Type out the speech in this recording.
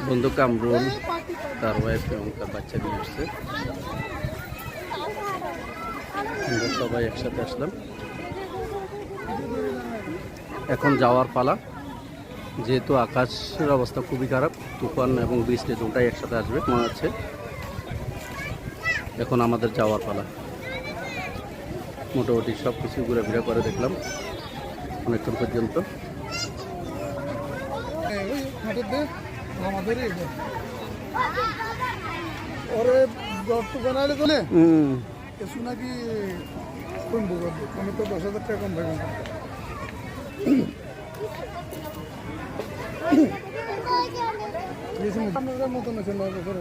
বন্ধু কামরুল তার ওয়াইফ এবং তার বাচ্চা নিয়ে আসছে। আমরা সবাই একসাথে আসলাম। এখন যাওয়ার পালা, যেহেতু আকাশের অবস্থা খুবই খারাপ, তুফান এবং বৃষ্টি দুটাই একসাথে আসবে মনে হচ্ছে। এখন আমাদের যাওয়ার পালা। মোটামুটি সব কিছু ঘুরে করে দেখলাম অনেকক্ষণ পর্যন্ত। নাকি আমি তো 10,000 টাকা কম ভাই মতন আছে 9 বছর।